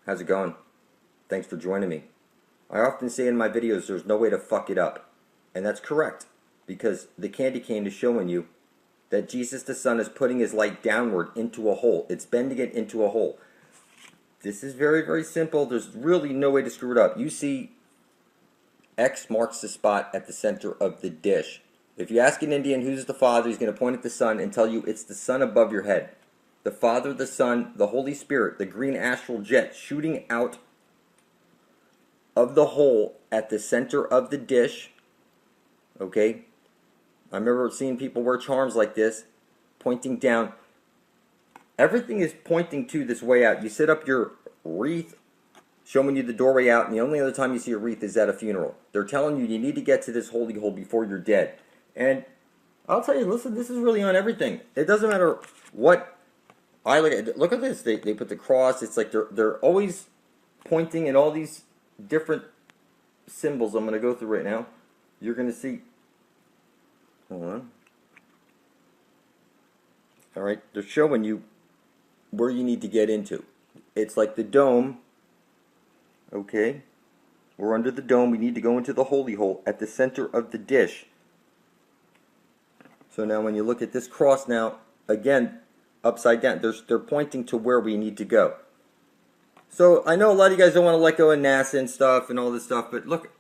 How's it going? Thanks for joining me. I often say in my videos there's no way to fuck it up. And that's correct, because the candy cane is showing you that Jesus the Son is putting his light downward into a hole. It's bending it into a hole. This is very, very simple. There's really no way to screw it up. You see X marks the spot at the center of the dish. If you ask an Indian who's the Father, he's going to point at the Son and tell you it's the Son above your head. The Father, the Son, the Holy Spirit, the green astral jet shooting out of the hole at the center of the dish. Okay? I remember seeing people wear charms like this, pointing down. Everything is pointing to this way out. You set up your wreath, showing you the doorway out, and the only other time you see a wreath is at a funeral. They're telling you need to get to this holy hole before you're dead. And I'll tell you, listen, this is really on everything. It doesn't matter what I look at. Look at this. They put the cross. It's like they're always pointing at all these different symbols I'm going to go through right now. You're going to see. Hold on. All right. They're showing you where you need to get into. It's like the dome. Okay. We're under the dome. We need to go into the holy hole at the center of the dish. So now when you look at this cross now, again, upside down, they're pointing to where we need to go. So I know a lot of you guys don't want to let go of NASA and stuff and all this stuff, but look,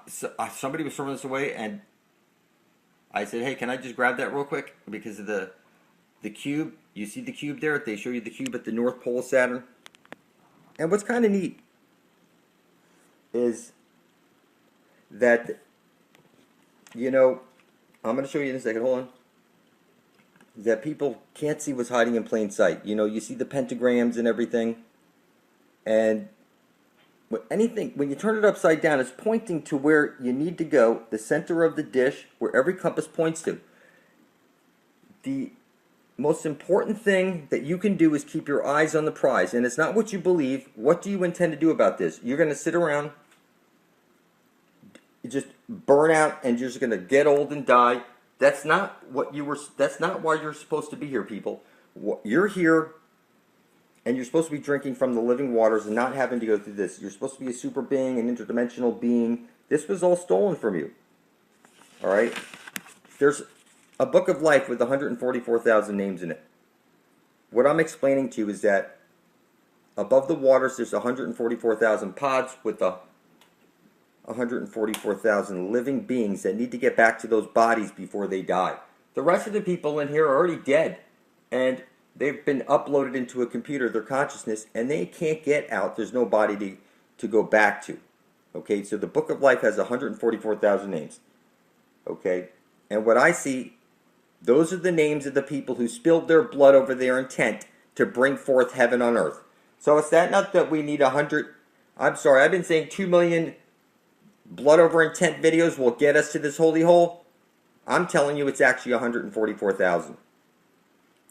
somebody was throwing this away, and I said, hey, can I just grab that real quick? Because of the cube. You see the cube there? They show you the cube at the North Pole of Saturn. And what's kind of neat is that, you know, I'm going to show you in a second. Hold on. That people can't see what's hiding in plain sight. You know, you see the pentagrams and everything. And when you turn it upside down, it's pointing to where you need to go, the center of the dish, where every compass points to. The most important thing that you can do is keep your eyes on the prize. And it's not what you believe. What do you intend to do about this? You're going to sit around, just burn out, and you're just going to get old and die. That's not what you were. That's not why you're supposed to be here, people. You're here, and you're supposed to be drinking from the living waters and not having to go through this. You're supposed to be a super being, an interdimensional being. This was all stolen from you. All right? There's a book of life with 144,000 names in it. What I'm explaining to you is that above the waters, there's 144,000 pods with 144,000 living beings that need to get back to those bodies before they die. The rest of the people in here are already dead, and they've been uploaded into a computer, their consciousness, and they can't get out. There's no body to go back to. Okay, so the book of life has 144,000 names. Okay, and what I see, those are the names of the people who spilled their blood over their intent to bring forth heaven on earth. So it's not that we need 100, I'm sorry, I've been saying 2 million blood over intent videos will get us to this holy hole. I'm telling you it's actually 144,000.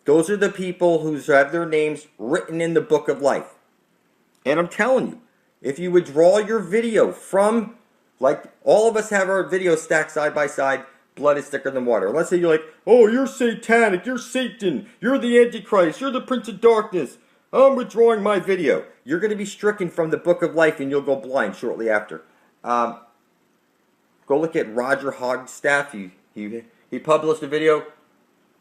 Those are the people who have their names written in the book of life. And I'm telling you, if you would draw your video from, like all of us have our videos stacked side by side, blood is thicker than water. Let's say you're like, oh, you're satanic, you're Satan, you're the Antichrist, you're the Prince of Darkness. I'm withdrawing my video. You're going to be stricken from the book of life and you'll go blind shortly after. Go look at Roger Hogstaff. He published a video,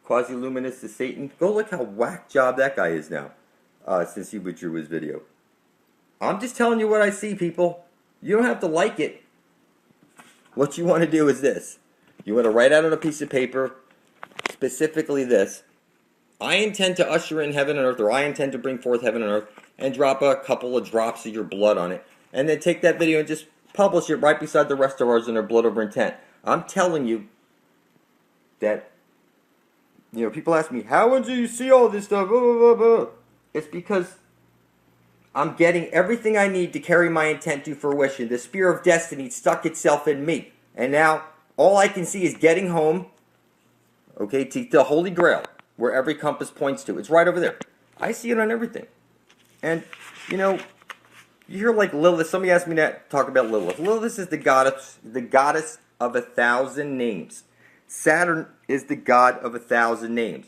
Quasi-Luminous to Satan. Go look how whack job that guy is now, since he withdrew his video. I'm just telling you what I see, people. You don't have to like it. What you want to do is this. You want to write out on a piece of paper, specifically this. I intend to usher in heaven and earth, or I intend to bring forth heaven and earth, and drop a couple of drops of your blood on it. And then take that video and just publish it right beside the rest of ours in our blood over intent. I'm telling you that, you know, people ask me, how do you see all this stuff? Blah, blah, blah, blah. It's because I'm getting everything I need to carry my intent to fruition. The spear of destiny stuck itself in me. And now all I can see is getting home, okay, to the Holy Grail, where every compass points to. It's right over there. I see it on everything. And, you know, you hear like Lilith. Somebody asked me to talk about Lilith. Lilith is the goddess of 1,000 names. Saturn is the god of 1,000 names.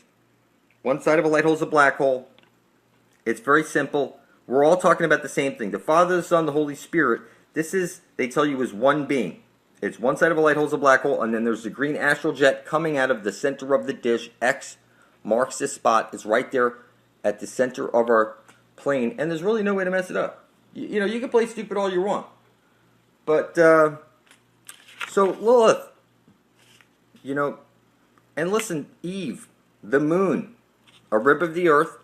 One side of a light hole is a black hole. It's very simple. We're all talking about the same thing. The Father, the Son, the Holy Spirit. This is, they tell you, is one being. It's one side of a light hole is a black hole, and then there's the green astral jet coming out of the center of the dish. X marks this spot. It's right there at the center of our plane, and there's really no way to mess it up. You know, you can play stupid all you want. But, so Lilith, you know, and listen, Eve, the moon, a rib of the earth,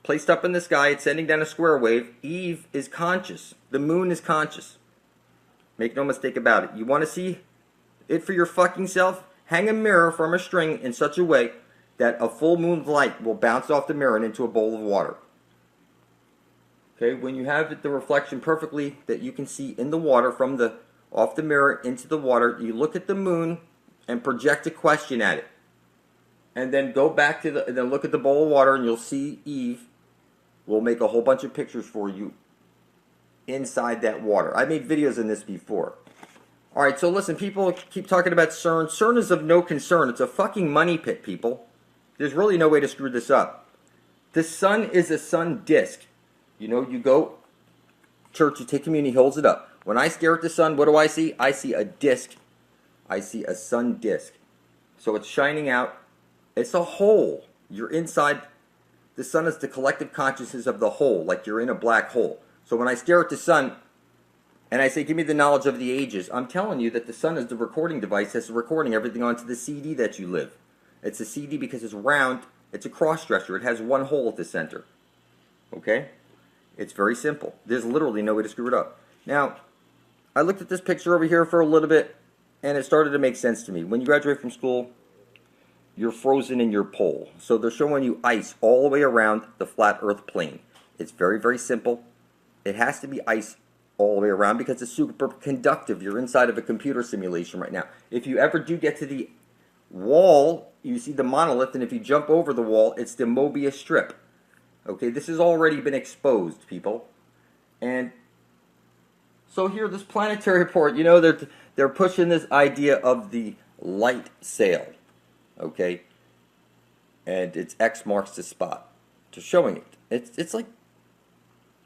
placed up in the sky, it's sending down a square wave. Eve is conscious. The moon is conscious. Make no mistake about it. You want to see it for your fucking self? Hang a mirror from a string in such a way that a full moon light will bounce off the mirror and into a bowl of water. Okay, when you have the reflection perfectly that you can see in the water from the off the mirror into the water, you look at the moon and project a question at it. And then go back to the, and then look at the bowl of water, and you'll see Eve. We'll make a whole bunch of pictures for you inside that water. I made videos on this before. Alright, so listen, people keep talking about CERN. CERN is of no concern. It's a fucking money pit, people. There's really no way to screw this up. The sun is a sun disk. You know, you go church, you take communion, he holds it up. When I stare at the sun, what do I see? I see a disk. I see a sun disk. So it's shining out. It's a hole. You're inside. The sun is the collective consciousness of the whole, like you're in a black hole. So when I stare at the sun and I say, give me the knowledge of the ages, I'm telling you that the sun is the recording device that's recording everything onto the CD that you live. It's a CD because it's round. It's a cross-dresser. It has one hole at the center. Okay? It's very simple. There's literally no way to screw it up. Now, I looked at this picture over here for a little bit, and it started to make sense to me. When you graduate from school, you're frozen in your pole. So they're showing you ice all the way around the flat earth plane. It's very, very simple. It has to be ice all the way around because it's super conductive. You're inside of a computer simulation right now. If you ever do get to the wall, you see the monolith, and if you jump over the wall, it's the Mobius strip. Okay, this has already been exposed, people. And so here, this planetary report, you know, they're pushing this idea of the light sail. Okay, and it's X marks the spot. They're showing it. It's like,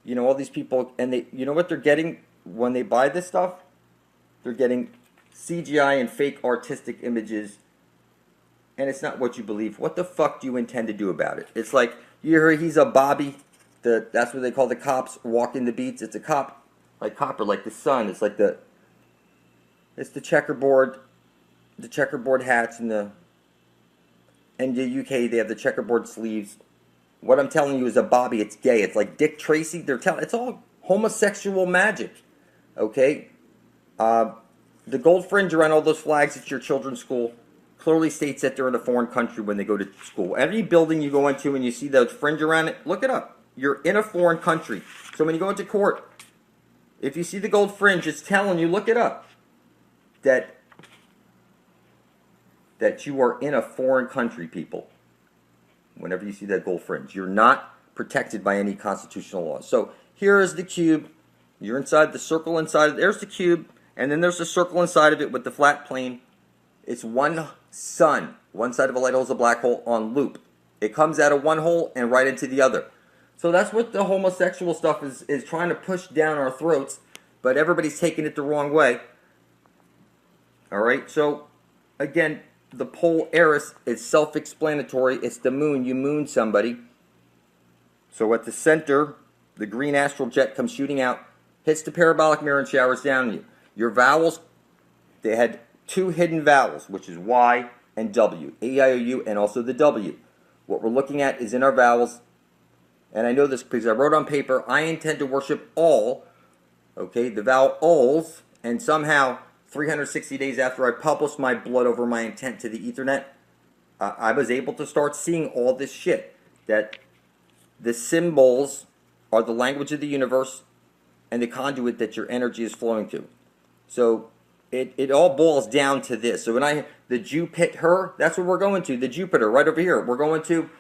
you know, all these people, and they, you know what they're getting when they buy this stuff? They're getting CGI and fake artistic images, and it's not what you believe. What the fuck do you intend to do about it? It's like, you hear he's a Bobby, that's what they call the cops walking the beats. It's a cop, like copper, like the sun. It's like it's the checkerboard hats and the UK, they have the checkerboard sleeves. What I'm telling you is a Bobby. It's gay. It's like Dick Tracy. It's all homosexual magic. Okay? The gold fringe around all those flags at your children's school clearly states that they're in a foreign country when they go to school. Every building you go into and you see those fringe around it, look it up. You're in a foreign country. So when you go into court, if you see the gold fringe, it's telling you, look it up, that you are in a foreign country, people. Whenever you see that gold fringe, you're not protected by any constitutional law. So here is the cube. You're inside the circle inside. There's the cube, and then there's the circle inside of it with the flat plane. It's one sun. One side of a light hole is a black hole on loop. It comes out of one hole and right into the other. So that's what the homosexual stuff is trying to push down our throats, but everybody's taking it the wrong way. All right, so again, the pole Eris is self-explanatory. It's the moon. You moon somebody. So at the center, the green astral jet comes shooting out, hits the parabolic mirror and showers down on you. Your vowels, they had two hidden vowels, which is Y and W. A-I-O-U and also the W. What we're looking at is in our vowels, and I know this because I wrote on paper, I intend to worship all, okay, the vowels, and somehow 360 days after I published my blood over my intent to the Ethernet, I was able to start seeing all this shit. That the symbols are the language of the universe and the conduit that your energy is flowing to. So it all boils down to this. So when the Jupiter, that's what we're going to, the Jupiter, right over here. We're going to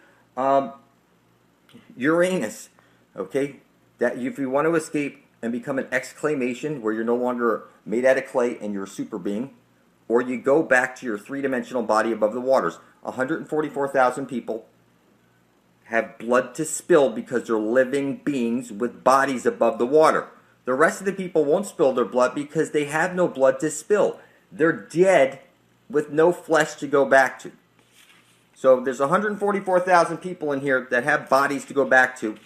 Uranus, okay? That if you want to escape and become an exclamation where you're no longer made out of clay and you're a super being, or you go back to your three-dimensional body above the waters. 144,000 people have blood to spill because they're living beings with bodies above the water. The rest of the people won't spill their blood because they have no blood to spill. They're dead with no flesh to go back to. So there's 144,000 people in here that have bodies to go back to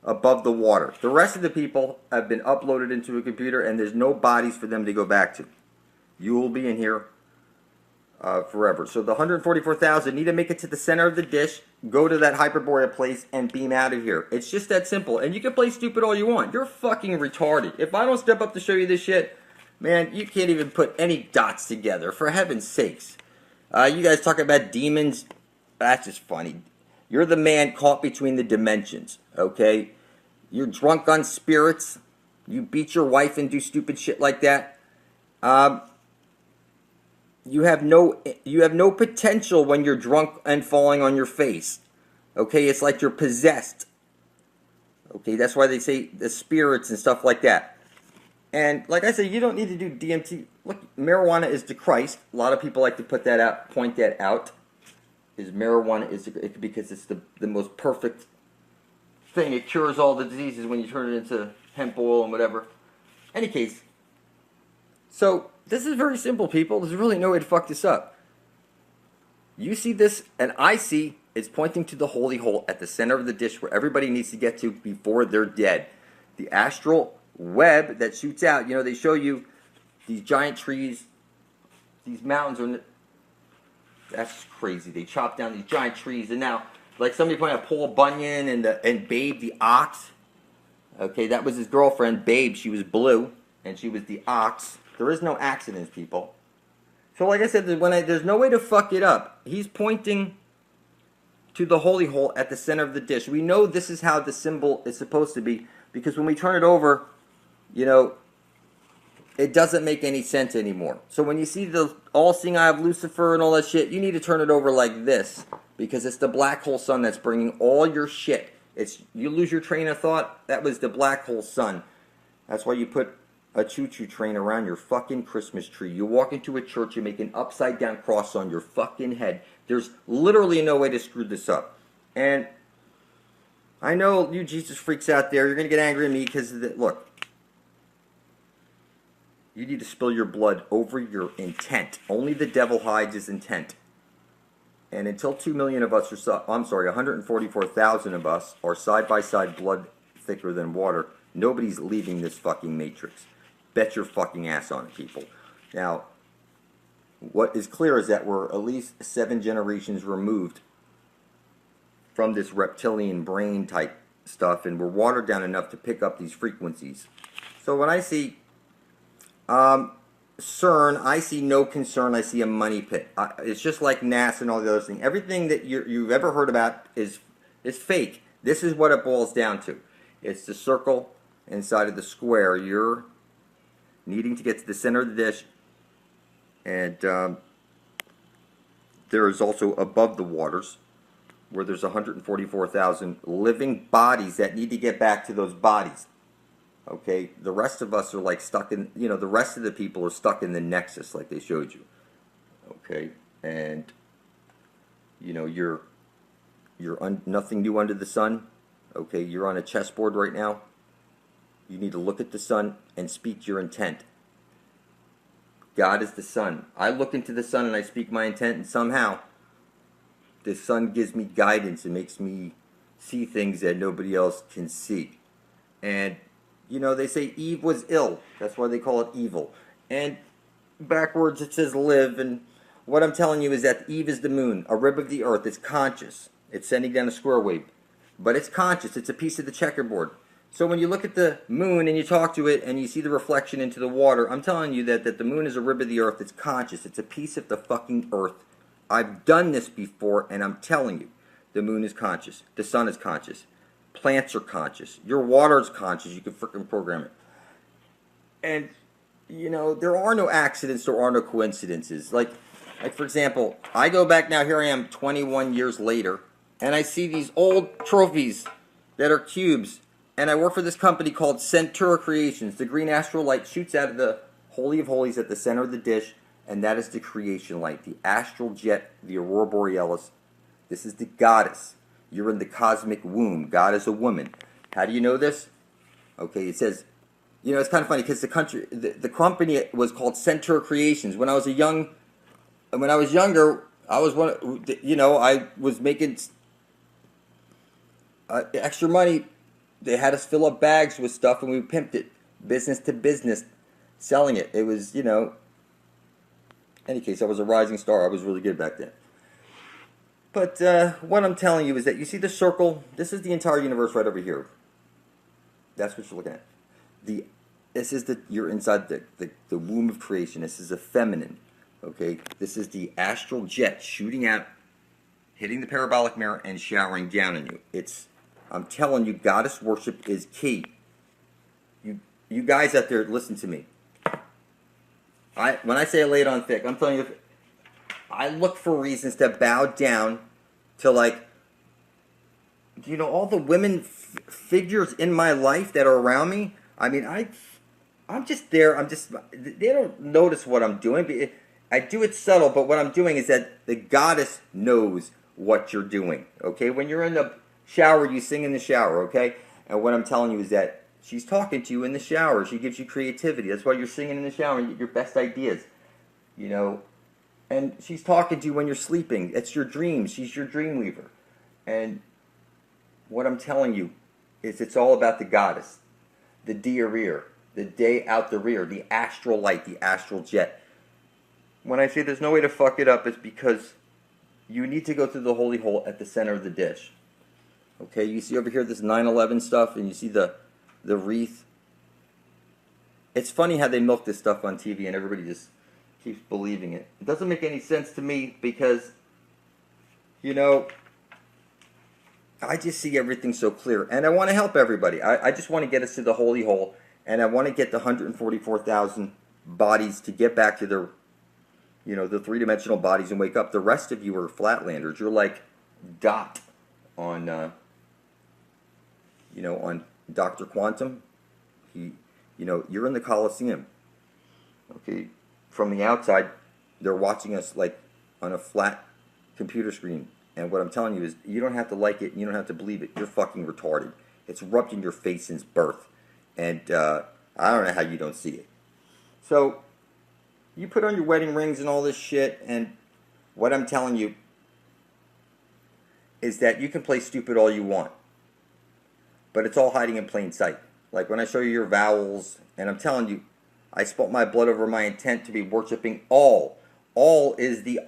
above the water. The rest of the people have been uploaded into a computer and there's no bodies for them to go back to. You will be in here forever. So the 144,000 need to make it to the center of the dish, go to that Hyperborea place, and beam out of here. It's just that simple. And you can play stupid all you want. You're fucking retarded. If I don't step up to show you this shit, man, you can't even put any dots together, for heaven's sakes. You guys talking about demons? That's just funny. You're the man caught between the dimensions, okay? You're drunk on spirits. You beat your wife and do stupid shit like that. You have no potential when you're drunk and falling on your face. Okay, it's like you're possessed. Okay, that's why they say the spirits and stuff like that. And like I said, you don't need to do DMT. Look, marijuana is the Christ. A lot of people like to put that out, point that out. Is marijuana is because it's the most perfect thing. It cures all the diseases when you turn it into hemp oil and whatever. Any case, so this is very simple, people. There's really no way to fuck this up. You see this, and I see it's pointing to the holy hole at the center of the dish where everybody needs to get to before they're dead. The astral web that shoots out. You know, they show you these giant trees, these mountains are. That's crazy. They chop down these giant trees, and now, like somebody pointed out, Paul Bunyan and Babe the ox. Okay, that was his girlfriend, Babe. She was blue, and she was the ox. There is no accidents, people. So, like I said, there's no way to fuck it up. He's pointing to the holy hole at the center of the dish. We know this is how the symbol is supposed to be, because when we turn it over, you know, it doesn't make any sense anymore. So when you see the all-seeing eye of Lucifer and all that shit, you need to turn it over like this, because it's the black hole sun that's bringing all your shit. You lose your train of thought, that was the black hole sun. That's why you put a choo-choo train around your fucking Christmas tree. You walk into a church, you make an upside-down cross on your fucking head. There's literally no way to screw this up. And I know you Jesus freaks out there, you're going to get angry at me because, look, you need to spill your blood over your intent. Only the devil hides his intent. And until 2 million of us are, 144,000 of us are side-by-side blood thicker than water, nobody's leaving this fucking matrix. Bet your fucking ass on it, people. Now, what is clear is that we're at least 7 generations removed from this reptilian brain type stuff, and we're watered down enough to pick up these frequencies. So when I see CERN, I see no concern. I see a money pit. It's just like NASA and all the other things. Everything that you've ever heard about is fake. This is what it boils down to. It's the circle inside of the square. You're needing to get to the center of the dish, and there is also above the waters where there's 144,000 living bodies that need to get back to those bodies. Okay, the rest of us are like stuck in, you know, the rest of the people are stuck in the nexus like they showed you. Okay, and you know, you're nothing new under the sun. Okay, you're on a chessboard right now. You need to look at the sun and speak your intent. God is the sun. I look into the sun and I speak my intent, and somehow the sun gives me guidance and makes me see things that nobody else can see. And you know, they say Eve was ill. That's why they call it evil. And backwards it says live. And what I'm telling you is that Eve is the moon, a rib of the earth. It's conscious. It's sending down a square wave. But it's conscious. It's a piece of the checkerboard. So when you look at the moon and you talk to it and you see the reflection into the water, I'm telling you that the moon is a rib of the earth. It's conscious. It's a piece of the fucking earth. I've done this before, and I'm telling you, the moon is conscious. The sun is conscious. Plants are conscious. Your water is conscious. You can freaking program it. And, you know, there are no accidents. There are no coincidences. Like for example, I go back now. Here I am 21 years later. And I see these old trophies that are cubes. And I work for this company called Centura Creations. The green astral light shoots out of the Holy of Holies at the center of the dish. And that is the creation light. The astral jet, the aurora borealis. This is the goddess. You're in the cosmic womb. God is a woman. How do you know this? Okay, it says, you know, it's kind of funny because the company was called Centaur Creations. When I was younger, I was I was making extra money. They had us fill up bags with stuff, and we pimped it, business to business, selling it. It was, in any case, I was a rising star. I was really good back then. But what I'm telling you is that you see the circle. This is the entire universe right over here. That's what you're looking at. You're inside the womb of creation. This is a feminine. Okay, this is the astral jet shooting out, hitting the parabolic mirror and showering down on you. I'm telling you, goddess worship is key. You guys out there, listen to me. When I say I lay it on thick, I'm telling you, I look for reasons to bow down to, like, all the women figures in my life that are around me. I mean, I'm just there. They don't notice what I'm doing. I do it subtle, but what I'm doing is that the goddess knows what you're doing. Okay, when you're in the shower, you sing in the shower. Okay, and what I'm telling you is that she's talking to you in the shower. She gives you creativity. That's why you're singing in the shower and you get your best ideas. And she's talking to you when you're sleeping. It's your dreams. She's your dream weaver. And what I'm telling you is it's all about the goddess, the dia-rear, the day out the rear, the astral light, the astral jet. When I say there's no way to fuck it up, it's because you need to go through the holy hole at the center of the dish. Okay, you see over here this 9/11 stuff, and you see the wreath. It's funny how they milk this stuff on TV, and everybody just keeps believing it. It doesn't make any sense to me because, I just see everything so clear, and I want to help everybody. I just want to get us to the holy hole, and I want to get the 144,000 bodies to get back to their, the three-dimensional bodies and wake up. The rest of you are flatlanders. You're like Dot on, on Dr. Quantum. You're in the Coliseum. Okay, from the outside, they're watching us like on a flat computer screen. And what I'm telling you is, you don't have to like it, and you don't have to believe it. You're fucking retarded. It's rubbed in your face since birth. And I don't know how you don't see it. So, you put on your wedding rings and all this shit, and what I'm telling you is that you can play stupid all you want. But it's all hiding in plain sight. Like when I show you your vowels, and I'm telling you, I spilt my blood over my intent to be worshiping all. All is the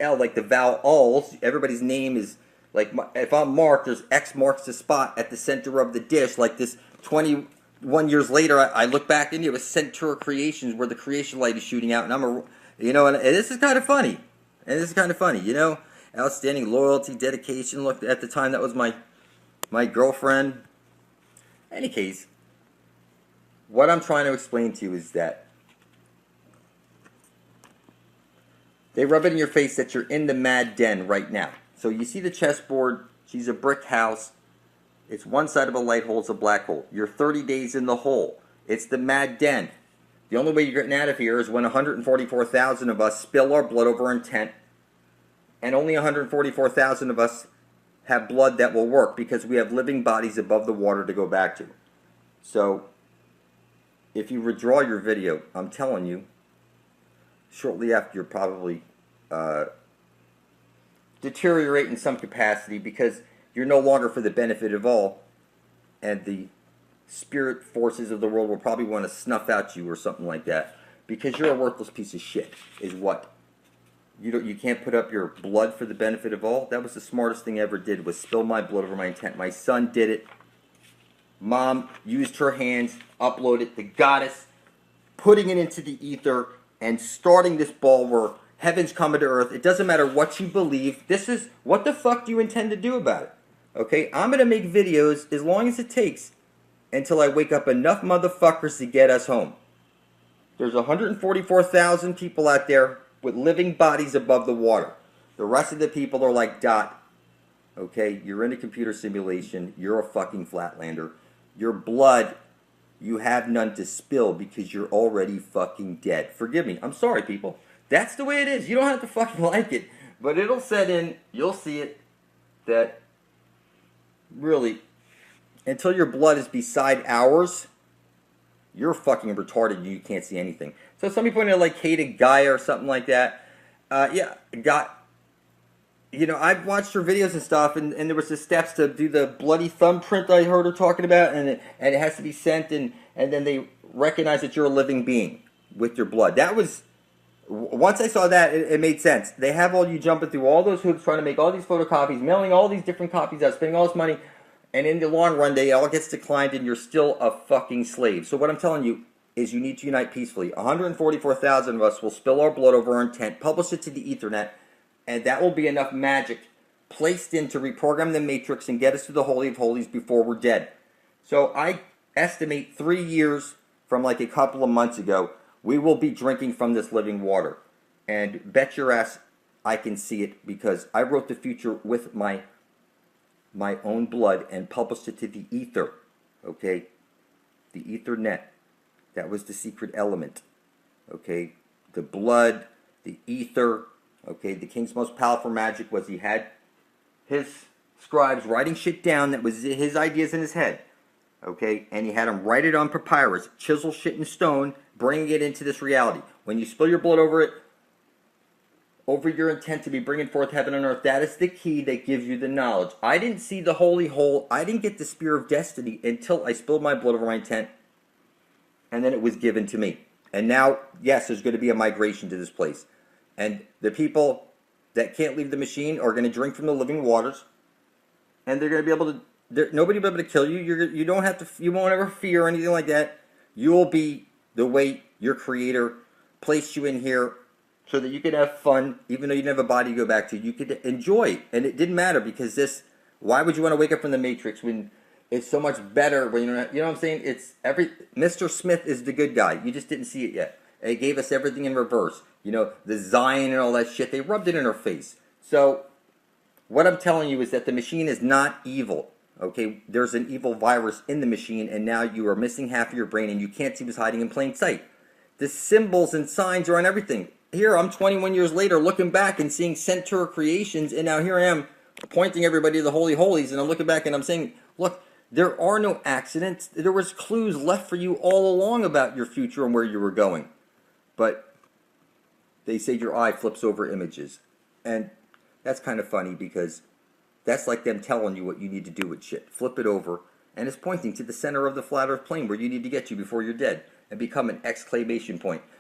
L, like the vowel alls. Everybody's name is, like, if I'm Mark, there's X marks the spot at the center of the dish. Like this 21 years later, I look back into it, Centaur Creations, where the creation light is shooting out, and and this is kind of funny. Outstanding loyalty, dedication. Look, at the time, that was my girlfriend. Any case, what I'm trying to explain to you is that they rub it in your face that you're in the mad den right now. So you see the chessboard. She's a brick house. It's one side of a light hole. It's a black hole. You're 30 days in the hole. It's the mad den. The only way you're getting out of here is when 144,000 of us spill our blood over intent, and only 144,000 of us have blood that will work because we have living bodies above the water to go back to. So if you withdraw your video, I'm telling you, shortly after, you're probably deteriorate in some capacity because you're no longer for the benefit of all, and the spirit forces of the world will probably want to snuff out you or something like that because you're a worthless piece of shit, is what. You can't put up your blood for the benefit of all. That was the smartest thing I ever did, was spill my blood over my intent. My son did it. Mom used her hands, uploaded the goddess, putting it into the ether, and starting this ball where heaven's coming to earth. It doesn't matter what you believe. This is, what the fuck do you intend to do about it? Okay, I'm going to make videos as long as it takes until I wake up enough motherfuckers to get us home. There's 144,000 people out there with living bodies above the water. The rest of the people are like Dot. Okay, you're in a computer simulation. You're a fucking flatlander. Your blood, you have none to spill because you're already fucking dead. Forgive me. I'm sorry, people. That's the way it is. You don't have to fucking like it. But it'll set in. You'll see it. That really, until your blood is beside ours, you're fucking retarded and you can't see anything. So some people like hated Gaia or something like that. Yeah, I've watched her videos and stuff, and there was the steps to do the bloody thumbprint I heard her talking about, and it has to be sent, and then they recognize that you're a living being with your blood. That was, once I saw that, it made sense. They have all you jumping through all those hoops, trying to make all these photocopies, mailing all these different copies out, spending all this money, and in the long run, they all gets declined, and you're still a fucking slave. So what I'm telling you is you need to unite peacefully. 144,000 of us will spill our blood over our intent, publish it to the Ethernet, and that will be enough magic placed in to reprogram the matrix and get us to the Holy of Holies before we're dead. So I estimate 3 years from like a couple of months ago, we will be drinking from this living water. And bet your ass I can see it, because I wrote the future with my own blood and published it to the ether. Okay? The Ethernet. That was the secret element. Okay? The blood, the ether. Okay, the king's most powerful magic was he had his scribes writing shit down that was his ideas in his head. Okay, and he had them write it on papyrus, chisel shit in stone, bringing it into this reality. When you spill your blood over it, over your intent to be bringing forth heaven and earth, that is the key that gives you the knowledge. I didn't see the holy hole. I didn't get the spear of destiny until I spilled my blood over my intent, and then it was given to me. And now, yes, there's going to be a migration to this place. And the people that can't leave the machine are going to drink from the living waters, and they're going to be able to. Nobody will be able to kill you. You don't have to. You won't ever fear or anything like that. You will be the way your Creator placed you in here, so that you could have fun, even though you didn't have a body to go back to. You could enjoy, and it didn't matter, because this. Why would you want to wake up from the Matrix when it's so much better? When you know what I'm saying? It's Mr. Smith is the good guy. You just didn't see it yet. It gave us everything in reverse. The Zion and all that shit, they rubbed it in our face. So, what I'm telling you is that the machine is not evil. Okay, there's an evil virus in the machine, and now you are missing half of your brain, and you can't see what's hiding in plain sight. The symbols and signs are on everything. Here, I'm 21 years later looking back and seeing Centaur creations, and now here I am pointing everybody to the Holy Holies, and I'm looking back and I'm saying, look, there are no accidents. There was clues left for you all along about your future and where you were going. But they say your eye flips over images. And that's kind of funny, because that's like them telling you what you need to do with shit. Flip it over, and it's pointing to the center of the flat earth plane where you need to get to before you're dead and become an exclamation point.